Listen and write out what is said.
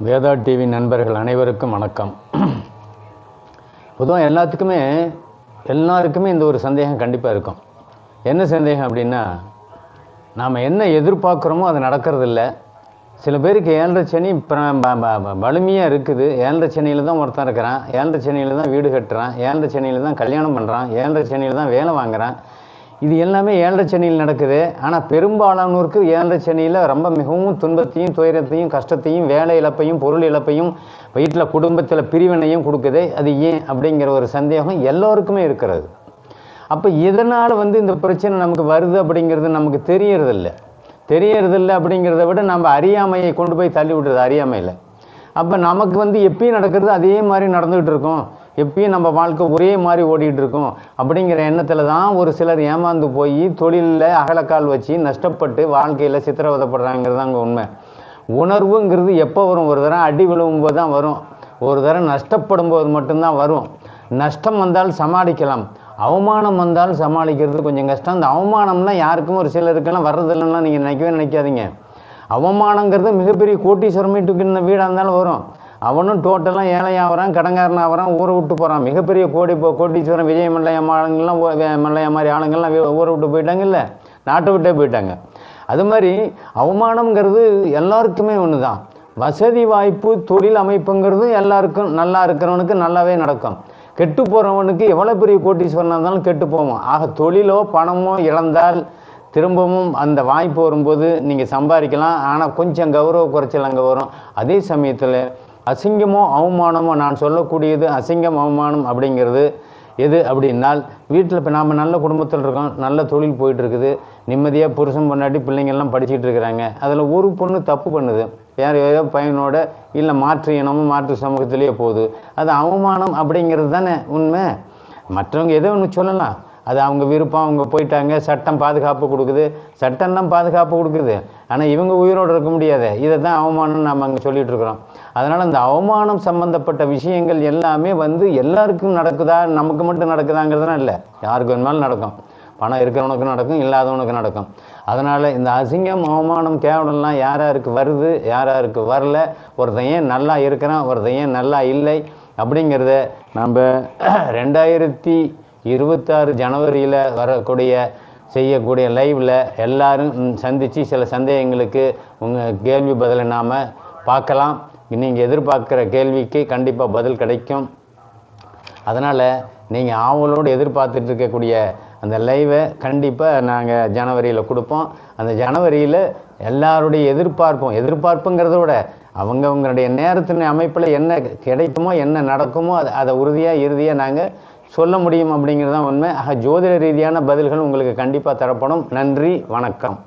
Veda TV நண்பர்கள் அனைவருக்கும் வணக்கம். பொதுவாக எல்லாருக்குமே இந்த ஒரு சந்தேகம் கண்டிப்பாக இருக்கும். என்ன சந்தேகம் அப்படின்னா, நாம் என்ன எதிர்பார்க்குறோமோ அது நடக்கிறதில்ல. சில பேருக்கு 7.5 சனி வலிமையாக இருக்குது. 7.5 சனியில் தான் ஒருத்தன் இருக்கிறான், 7.5 சனியில் தான் வீடு கட்டுறான், 7.5 சனியில் தான் கல்யாணம் பண்ணுறான், 7.5 சனியில் தான் வேலை வாங்குறான். இது எல்லாமே 7.5 சனியில் நடக்குது. ஆனால் பெரும்பாலானோருக்கு 7.5 சனியில் ரொம்ப மிகவும் துன்பத்தையும் துயரத்தையும் கஷ்டத்தையும் வேலை இழப்பையும் பொருள் இழப்பையும் வீட்டில் குடும்பத்தில் பிரிவினையும் கொடுக்குது. அது ஏன் அப்படிங்கிற ஒரு சந்தேகம் எல்லோருக்குமே இருக்கிறது. அப்போ இதனால் இந்த பிரச்சனை நமக்கு வருது அப்படிங்கிறது நமக்கு தெரியறதில்லை அப்படிங்கிறத விட நம்ம அறியாமையை கொண்டு போய் தள்ளி விடுறது அறியாமையில். அப்போ நமக்கு எப்பயும் நடக்கிறது அதே மாதிரி நடந்துகிட்டு இருக்கும், எப்பயும் நம்ம வாழ்க்கை ஒரே மாதிரி ஓடிட்டு இருக்கும் அப்படிங்கிற எண்ணத்தில் தான் ஒரு சிலர் ஏமாந்து போய் தொழிலில் அகலக்கால் வச்சு நஷ்டப்பட்டு வாழ்க்கையில் சித்திரவதைப்படுறாங்கிறது தான் அங்கே உண்மை. உணர்வுங்கிறது எப்போ வரும்? ஒரு தரம் அடி விழுவும்போது தான் வரும், ஒரு தரம் நஷ்டப்படும் போது மட்டும்தான் வரும். நஷ்டம் வந்தால் சமாளிக்கலாம், அவமானம் வந்தால் சமாளிக்கிறது கொஞ்சம் கஷ்டம். அந்த அவமானம்னா யாருக்கும் ஒரு சிலருக்கெல்லாம் வர்றதில்லைன்னா நீங்கள் நினைக்காதீங்க. அவமானங்கிறது மிகப்பெரிய கோட்டீஸ்வரம் வீட்டுக்கு வீடாக இருந்தாலும் வரும். அவனும் டோட்டலாக ஏழையாகிறான், கடங்காரன் ஆகிறான், ஊரை விட்டு போகிறான். மிகப்பெரிய கோட்டீஸ்வரம் விஜய் மல்லையா ஆளுங்கள்லாம் மல்லையா மாதிரி ஆளுங்கள்லாம் ஊரை விட்டு போயிட்டாங்கல்ல, நாட்டை விட்டே போயிட்டாங்க. அது மாதிரி அவமானம்ங்கிறது எல்லாருக்குமே ஒன்று தான். வசதி வாய்ப்பு தொழில் அமைப்புங்கிறது எல்லாருக்கும் நல்லா இருக்கிறவனுக்கு நல்லாவே நடக்கும். கெட்டு போகிறவனுக்கு எவ்வளோ பெரிய கோட்டீஸ்வரனாக இருந்தாலும் கெட்டு போவோம். ஆக தொழிலோ பணமோ இழந்தால் திரும்பவும் அந்த வாய்ப்பு வரும்போது நீங்கள் சம்பாதிக்கலாம். ஆனால் கொஞ்சம் கௌரவ குறைச்சல் அங்கே வரும். அதே சமயத்தில் அசிங்கமோ அவமானமோ, நான் சொல்லக்கூடியது அசிங்கம் அவமானம் அப்படிங்கிறது எது அப்படின்னால், வீட்டில் இப்போ நாம் நல்ல குடும்பத்தில் இருக்கோம், நல்ல தொழில் போயிட்டுருக்குது, நிம்மதியாக புருஷன் பொண்டாட்டி பிள்ளைங்கள்லாம் படிச்சுட்டு இருக்கிறாங்க. அதில் ஒரு பொண்ணு தப்பு பண்ணுது, வேறு ஏதோ பையனோட இல்லை மாற்று இனமும் மாற்று சமூகத்திலேயே போகுது. அது அவமானம் அப்படிங்கிறது தானே உண்மை. மற்றவங்க ஏதோ ஒன்று சொல்லலாம், அது அவங்க விருப்பம், அவங்க போயிட்டாங்க, சட்டம் பாதுகாப்பு கொடுக்குது, சட்டம்லாம் பாதுகாப்பு கொடுக்குது. ஆனால் இவங்க உயிரோடு இருக்க முடியாது. இதை தான் அவமானம்னு நம்ம அங்கே சொல்லிகிட்டு இருக்கிறோம். அதனால் அந்த அவமானம் சம்மந்தப்பட்ட விஷயங்கள் எல்லாமே எல்லாருக்கும் நடக்குதா, நமக்கு மட்டும் நடக்குதாங்கிறதுனா இல்லை, யாருக்கு வேணுமாலும் நடக்கும். பணம் இருக்கிறவனுக்கு நடக்கும், இல்லாதவனுக்கு நடக்கும். அதனால் இந்த அசிங்கம் அவமானம் கேவலம்லாம் யாருக்கு வருது யாருக்கு வரல, ஒருத்தன் ஏன் நல்லா இருக்கிறான் ஒருத்தன் ஏன் நல்லா இல்லை அப்படிங்கிறத நம்ம 2026 ஜனவரியில் செய்யக்கூடிய லைவில் எல்லாரும் சந்தித்து சில சந்தேகங்களுக்கு உங்கள் கேள்வி பதிலை நாம் பார்க்கலாம். நீங்கள் எதிர்பார்க்குற கேள்விக்கு கண்டிப்பாக பதில் கிடைக்கும். அதனால் நீங்கள் ஆவலோடு எதிர்பார்த்துட்டு இருக்கக்கூடிய அந்த லைவை கண்டிப்பாக நாங்கள் ஜனவரியில் கொடுப்போம். அந்த ஜனவரியில் எல்லாருடைய எதிர்பார்ப்புங்கிறத விட அவங்களுடைய நேரத்தின் அமைப்பில் என்ன கிடைக்குமோ என்ன நடக்குமோ அதை இறுதியாக நாங்கள் சொல்ல முடியும் அப்படிங்கிறது தான் உண்மை. ஜோதிட ரீதியான பதில்கள் உங்களுக்கு கண்டிப்பாக தரப்படும். நன்றி, வணக்கம்.